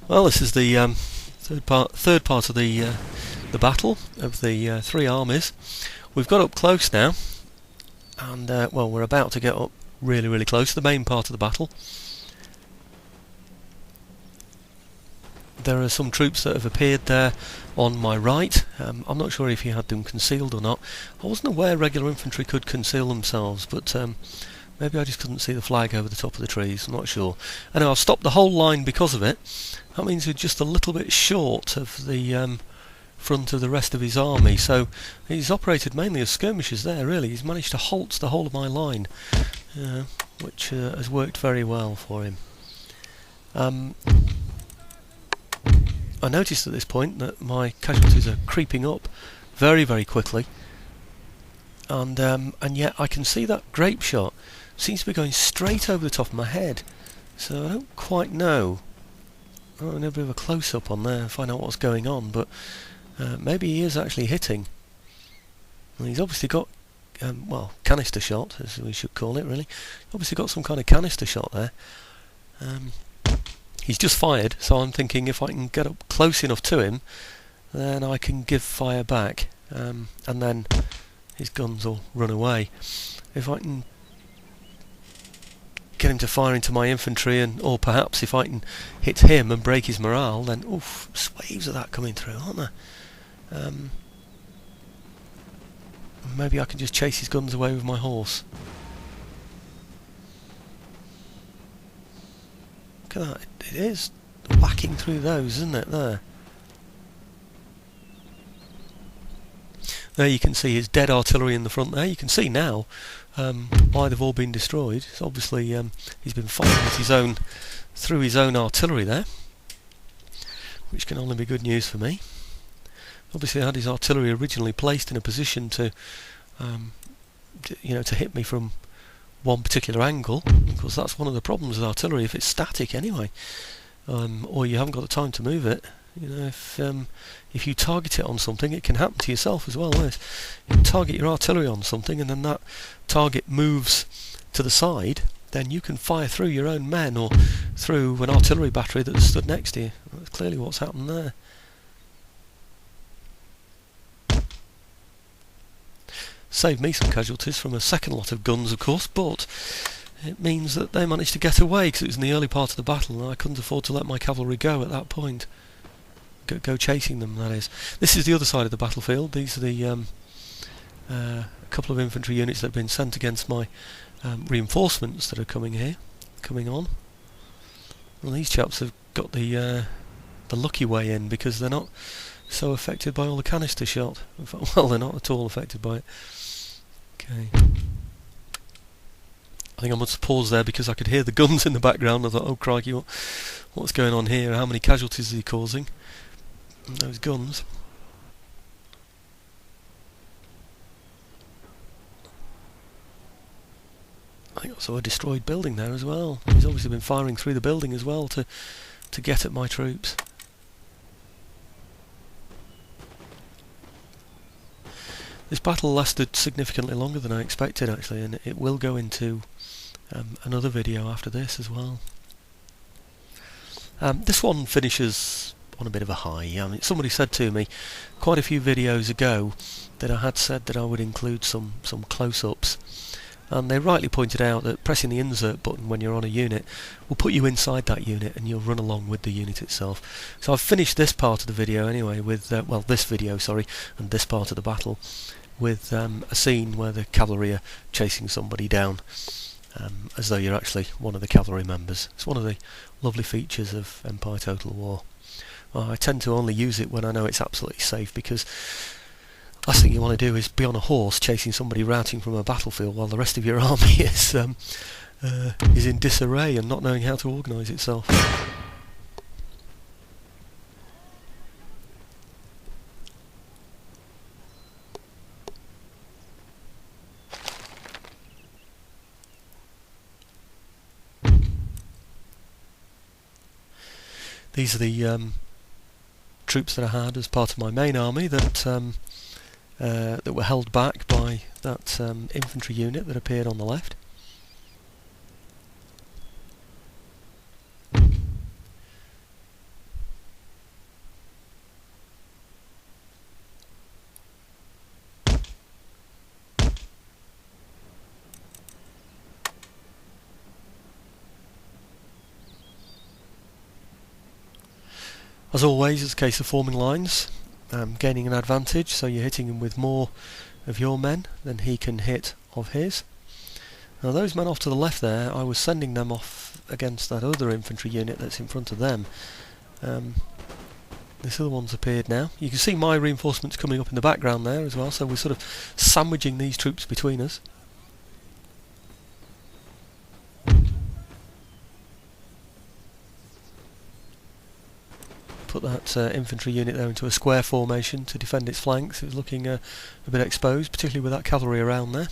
Well, this is the third part of the battle of the three armies. We've got up close now, and well, we're about to get up really close to the main part of the battle. There are some troops that have appeared there on my right. I'm not sure if he had them concealed or not. I wasn't aware regular infantry could conceal themselves, but maybe I just couldn't see the flag over the top of the trees. I'm not sure. Anyway, I've stopped the whole line because of it. That means we're just a little bit short of the front of the rest of his army. So he's operated mainly as skirmishers there, really. He's managed to halt the whole of my line, which has worked very well for him. I noticed at this point that my casualties are creeping up very quickly, and yet I can see that grape shot seems to be going straight over the top of my head, so I don't quite know. I'm going to have a bit of a close-up on there and find out what's going on, but maybe he is actually hitting. And he's obviously got, well, canister shot, as we should call it, really. Obviously got some kind of canister shot there. He's just fired, so I'm thinking if I can get up close enough to him, then I can give fire back, and then his guns will run away. If I can get him to fire into my infantry, or perhaps if I can hit him and break his morale, then oof, waves of that coming through, aren't there? Maybe I can just chase his guns away with my horse. Look at that, it is whacking through those, isn't it, there? There you can see his dead artillery in the front there. You can see now why they've all been destroyed. So obviously he's been firing at through his own artillery there, which can only be good news for me. Obviously I had his artillery originally placed in a position to to hit me from one particular angle, because that's one of the problems with artillery if it's static anyway, or you haven't got the time to move it. If you target it on something, it can happen to yourself as well. Yes. You target your artillery on something and then that target moves to the side, then you can fire through your own men or through an artillery battery that's stood next to you. That's clearly what's happened there. Saved me some casualties from a second lot of guns, of course, but it means that they managed to get away because it was in the early part of the battle and I couldn't afford to let my cavalry go at that point. Go chasing them, that is. This is the other side of the battlefield. These are the couple of infantry units that have been sent against my reinforcements that are coming on. Well, these chaps have got the lucky way in because they're not so affected by all the canister shot. In fact, well, they're not at all affected by it. Okay. I think I must pause there because I could hear the guns in the background. I thought, oh crikey, what's going on here? How many casualties is he causing? And those guns. I think I saw a destroyed building there as well. He's obviously been firing through the building as well to get at my troops. This battle lasted significantly longer than I expected, actually, and it will go into another video after this as well. This one finishes on a bit of a high. I mean, somebody said to me quite a few videos ago that I had said that I would include some close-ups, and they rightly pointed out that pressing the insert button when you're on a unit will put you inside that unit and you'll run along with the unit itself. So I've finished this part of the video anyway with this video, sorry, and this part of the battle with a scene where the cavalry are chasing somebody down as though you're actually one of the cavalry members. It's one of the lovely features of Empire Total War. Well, I tend to only use it when I know it's absolutely safe, because last thing you want to do is be on a horse chasing somebody routing from a battlefield while the rest of your army is in disarray and not knowing how to organise itself. These are the troops that I had as part of my main army that were held back by that infantry unit that appeared on the left. As always, it's a case of forming lines, gaining an advantage, so you're hitting him with more of your men than he can hit of his. Now those men off to the left there, I was sending them off against that other infantry unit that's in front of them. This other one's appeared now. You can see my reinforcements coming up in the background there as well, so we're sort of sandwiching these troops between us. Put that infantry unit there into a square formation to defend its flanks. It was looking a bit exposed, particularly with that cavalry around there.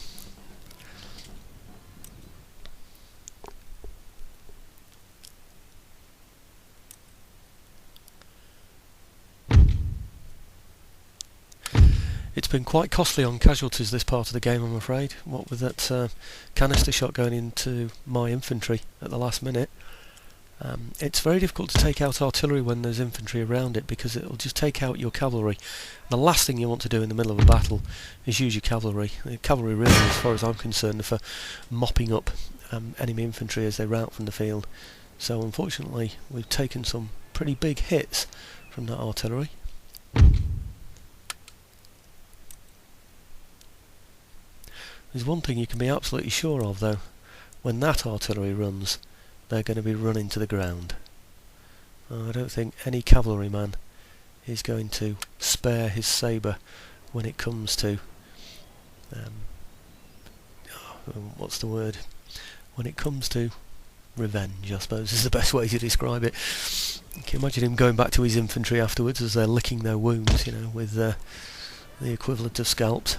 It's been quite costly on casualties this part of the game, I'm afraid. What with that canister shot going into my infantry at the last minute. It's very difficult to take out artillery when there's infantry around it, because it'll just take out your cavalry. The last thing you want to do in the middle of a battle is use your cavalry. The cavalry really, as far as I'm concerned, are for mopping up enemy infantry as they rout from the field. So unfortunately we've taken some pretty big hits from that artillery. There's one thing you can be absolutely sure of though: when that artillery runs, they're going to be running to the ground. I don't think any cavalryman is going to spare his sabre when it comes to what's the word? When it comes to revenge, I suppose is the best way to describe it. You can imagine him going back to his infantry afterwards as they're licking their wounds, you know, with the equivalent of scalps.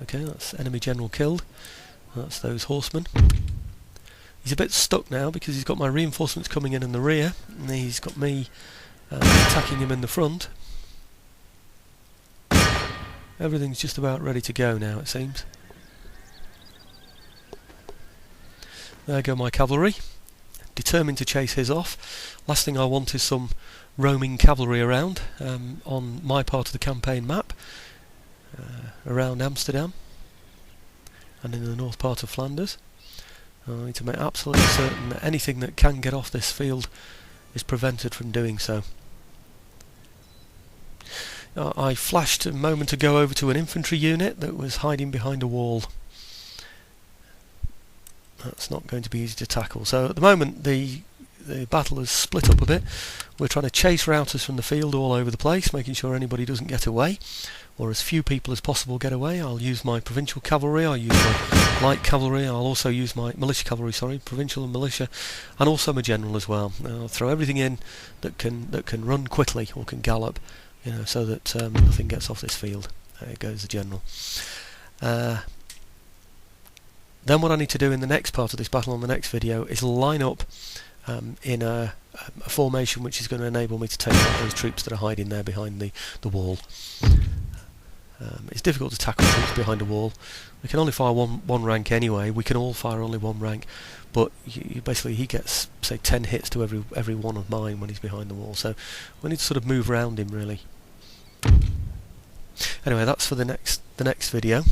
Okay, that's enemy general killed. That's those horsemen. He's a bit stuck now because he's got my reinforcements coming in the rear, and he's got me attacking him in the front. Everything's just about ready to go now, it seems. There go my cavalry, determined to chase his off. Last thing I want is some roaming cavalry around on my part of the campaign map, around Amsterdam and in the north part of Flanders. I need to make absolutely certain that anything that can get off this field is prevented from doing so. I flashed a moment ago over to an infantry unit that was hiding behind a wall. That's not going to be easy to tackle. So at the moment the battle has split up a bit. We're trying to chase routers from the field all over the place, making sure anybody doesn't get away, or as few people as possible get away. I'll use my provincial cavalry, I'll use my light cavalry, I'll also use my militia cavalry, provincial and militia, and also my general as well. I'll throw everything in that can run quickly or can gallop, you know, so that nothing gets off this field. There goes the general. Then what I need to do in the next part of this battle on the next video is line up in a formation which is going to enable me to take out those troops that are hiding there behind the wall. It's difficult to tackle troops behind a wall. We can only fire one rank anyway. We can all fire only one rank, but basically he gets, say, 10 hits to every one of mine when he's behind the wall. So we need to sort of move around him really. Anyway, that's for the next video.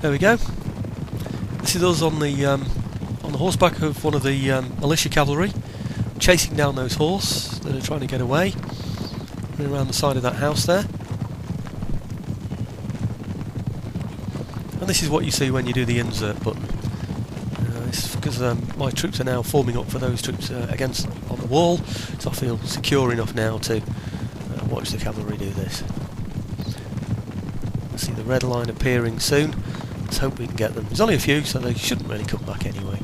There we go. This is us on the horseback of one of the militia cavalry, chasing down those horse that are trying to get away, running around the side of that house there. And this is what you see when you do the insert button. It's because my troops are now forming up for those troops on the wall, so I feel secure enough now to watch the cavalry do this. I see the red line appearing soon. Let's hope we can get them. There's only a few, so they shouldn't really come back anyway.